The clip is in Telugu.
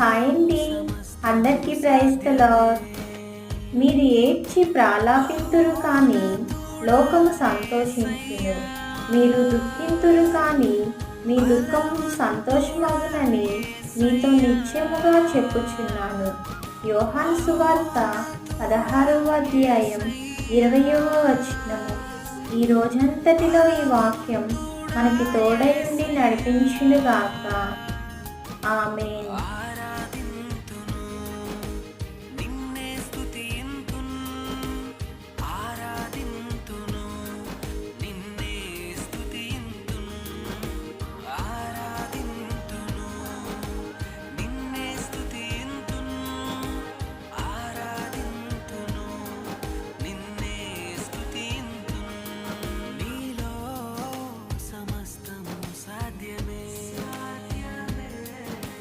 హాయ్ అండి. అందరికీ ప్రైజ్ ద లార్డ్. మీరు ఏడ్చి ప్రాలాపింతురు కానీ లోకము సంతోషించును. మీరు దుఃఖింతురు కానీ మీ దుఃఖము సంతోషమగునని మీతో నిశ్చయముగా చెప్పుచున్నాను. యోహాను సువార్త 16వ అధ్యాయం 20వ వచనము. ఈ రోజంతటిలో ఈ వాక్యం మనకి తోడై ఉండి నడిపించునుగాక. ఆమేన్.